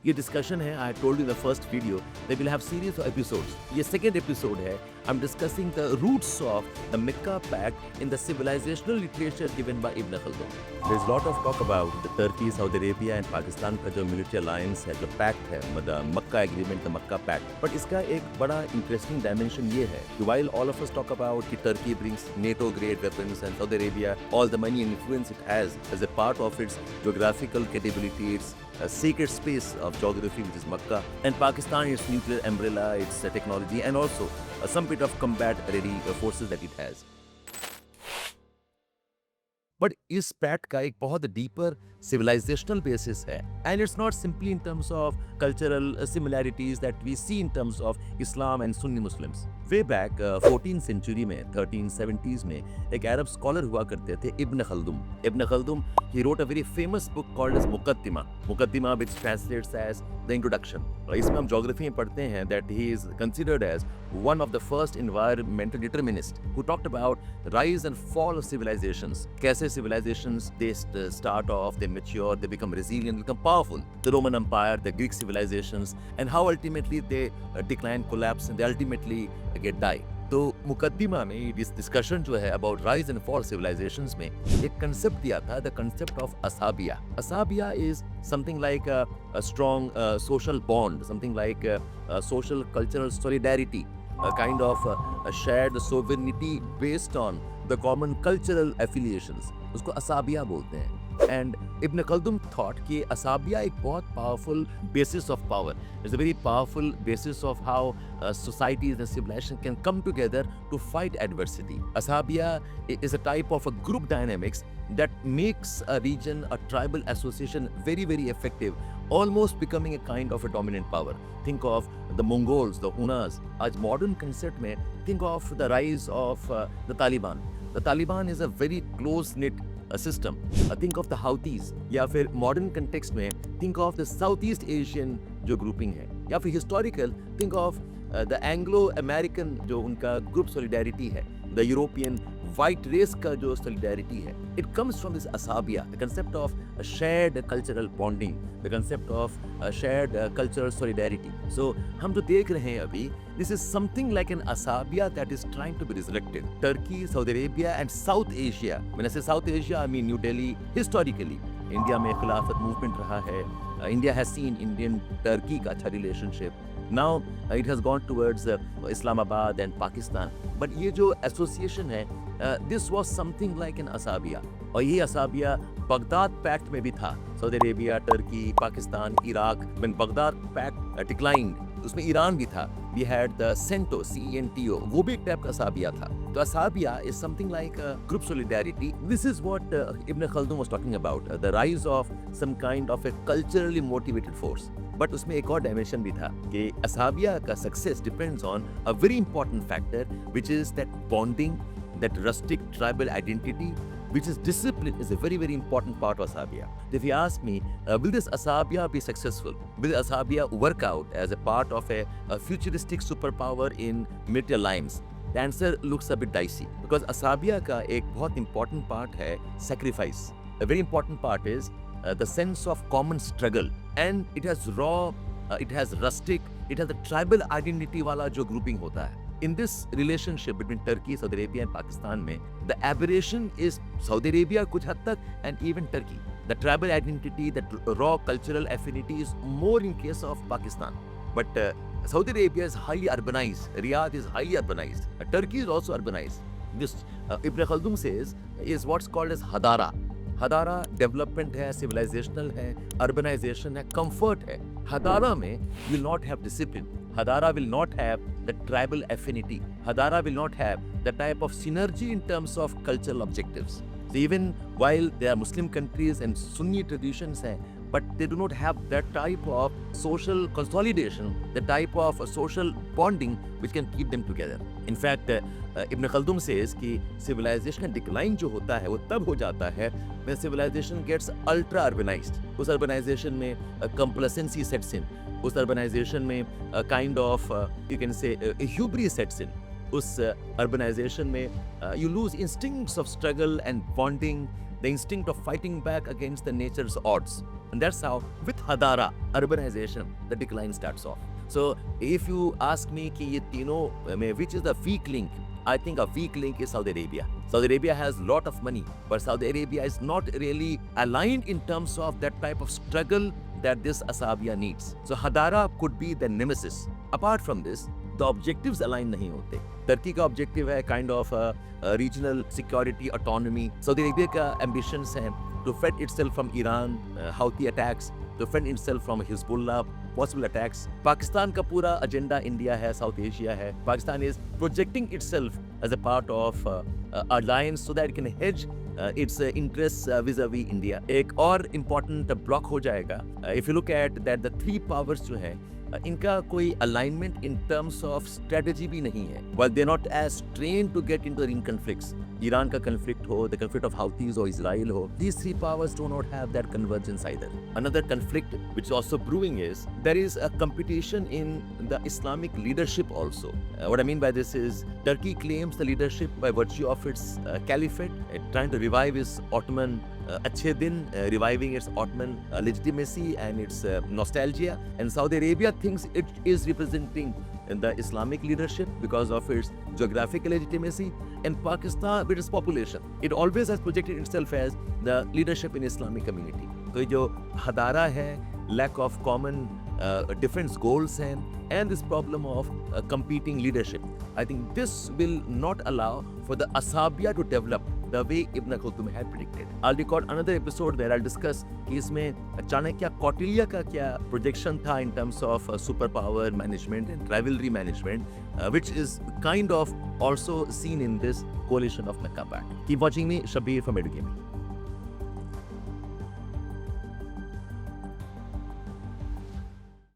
ये डिस्कशन है, I told you the first video they will have series of episodes. ये second episode है. I am discussing the roots of the Mecca pact in the civilisational literature given by Ibn Khaldun. There is lot of talk about the Turkey, Saudi Arabia and Pakistan का जो military alliance है, जो pact है, the Mecca agreement, the Mecca pact. But इसका एक बड़ा interesting dimension ये है कि while all of us talk about कि Turkey brings NATO grade weapons and Saudi Arabia all the money and influence it has as a part of its geographical capability, its sacred space of geography, which is Makkah, and Pakistan, its nuclear umbrella, its technology, and also some bit of combat ready forces that it has. But इस pact का एक बहुत deeper civilisational basis है, and it's not simply in terms of cultural similarities that we see in terms of Islam and Sunni Muslims. Way back 14th century में 1370s में एक अरब scholar हुआ करते थे, इब्न खल्दूम. इब्न खल्दूम, he wrote a very famous book called as मुकद्दिमा. मुकद्दिमा which translates as the introduction. इसमें हम geography में पढ़ते हैं that he is considered as one of the first environmental determinists who talked about rise and fall of civilizations. कैसे civilizations they start off, they mature, they become resilient, become powerful. The Roman Empire, the Greek civilizations, and how ultimately they decline, collapse, and they ultimately get die. तो मुकद्दिमा में इस discussion जो है about rise and fall civilizations में एक concept दिया था, the concept of असाबिया. असाबिया is something like a strong social bond, something like social cultural solidarity, a kind of a shared sovereignty based on the common cultural affiliations. उसको असाबिया बोलते हैं. And Ibn Khaldun thought कि असाबिया एक बहुत powerful basis of power. It's a very powerful basis of how societies and civilization can come together to fight adversity. Asabiya is a type of a group dynamics that makes a region, a tribal association very, very effective, almost becoming a kind of a dominant power. Think of the Mongols, the Hunas. आज modern concept में think of the rise of the Taliban. The Taliban is a very close-knit system. Think of the Houthis, या फिर modern context में think of the Southeast Asian जो grouping है, या फिर historical think of the Anglo-American जो उनका group solidarity है, the European white race का जो solidarity है. It comes from this asabiya, the concept of a shared cultural bonding, the concept of a shared cultural solidarity. So हम जो देख रहे हैं अभी, this is something like an asabiya that is trying to be resurrected. Turkey, Saudi Arabia and South Asia. When I say South Asia, I mean New Delhi. Historically, India में खिलाफत movement रहा है. India has seen Indian-Turkey का अच्छा relationship. Now it has gone towards Islamabad and Pakistan. But ये जो association है, this was something like an asabiya. और ये asabiya बगदाद पैक्ट में भी था. Saudi Arabia, Turkey, Pakistan, Iraq. When Baghdad pact declined, उसमें ईरान भी था. We had the CENTO, CENTO, वो भी एक टाइप का असाबिया था. तो असाबिया is something like a group solidarity. This is what Ibn Khaldun was talking about, the rise of some kind of a culturally motivated force. But उसमें एक और dimension भी था कि असाबिया का success depends on a very important factor which is that bonding, that rustic tribal identity, which is discipline is a very, very important part of Asabiya. If you ask me, will this Asabiya be successful? Will Asabiya work out as a part of a futuristic superpower in military alliance? The answer looks a bit dicey because Asabiya का एक बहुत important part है sacrifice. A very important part is the sense of common struggle, and it has raw, it has rustic, it has a tribal identity वाला जो grouping होता है. In this relationship between Turkey, Saudi Arabia and Pakistan में, the aberration is Saudi Arabia कुछ हद तक and even Turkey. The tribal identity, the raw cultural affinity is more in case of Pakistan. But Saudi Arabia is highly urbanized. Riyadh is highly urbanized. Turkey is also urbanized. This Ibn Khaldun says is what's called as Hadara. हदारा development है, civilizational है, urbanization है, comfort है. हदारा में will not have discipline. Hadara will not have the tribal affinity. Hadara will not have the type of synergy in terms of cultural objectives. So even while there are Muslim countries and Sunni traditions हैं, but they do not have that type of social consolidation, the type of social bonding which can keep them together. In fact, Ibn Khaldun says कि civilization decline जो होता है वो तब हो जाता है when civilization gets ultra urbanized. उस urbanization में complacency sets in. उस urbanization में kind of you can say a hubris sets in. उस urbanization में you lose instincts of struggle and bonding, the instinct of fighting back against the nature's odds. And that's how, with Hadara, urbanization, the decline starts off. So if you ask me कि ये तीनों में which is the weak link, I think a weak link is Saudi Arabia. Saudi Arabia has a lot of money, but Saudi Arabia is not really aligned in terms of that type of struggle that this Asabia needs. So Hadara could be the nemesis. Apart from this, the objectives align नहीं होते. Turkey का objective है kind of regional security autonomy. Saudi Arabia का ambitions हैं to fend itself from Iran, Houthi attacks, to fend itself from Hezbollah, possible attacks. Pakistan का पूरा agenda India है, South Asia है. Pakistan is projecting itself as a part of alliance so that it can hedge its interests vis-a-vis India. एक और important block हो जाएगा. If you look at that, the three powers जो हैं इनका कोई alignment in terms of strategy भी नहीं है. While they're not as trained to get into in conflicts, Iran का conflict हो, the conflict of Houthis or Israel हो, these three powers do not have that convergence either. Another conflict which is also brewing is there is a competition in the Islamic leadership also. What I mean by this is Turkey claims the leadership by virtue of its caliphate, trying to revive its Ottoman अच्छे दिन, reviving its Ottoman legitimacy and its nostalgia, and Saudi Arabia thinks it is representing the Islamic leadership because of its geographical legitimacy, and Pakistan with its population, it always has projected itself as the leadership in Islamic community. तो ये जो हदारा है, lack of common different goals and this problem of competing leadership, I think this will not allow for the Asabia to develop the way Ibn Khaldun had predicted. I'll record another episode where I'll discuss कि इसमें चाणक्य कौटिल्य का क्या projection था in terms of superpower management and rivalry management, which is kind of also seen in this coalition of Mecca Pact. Keep watching me, Shabir from EduGaming.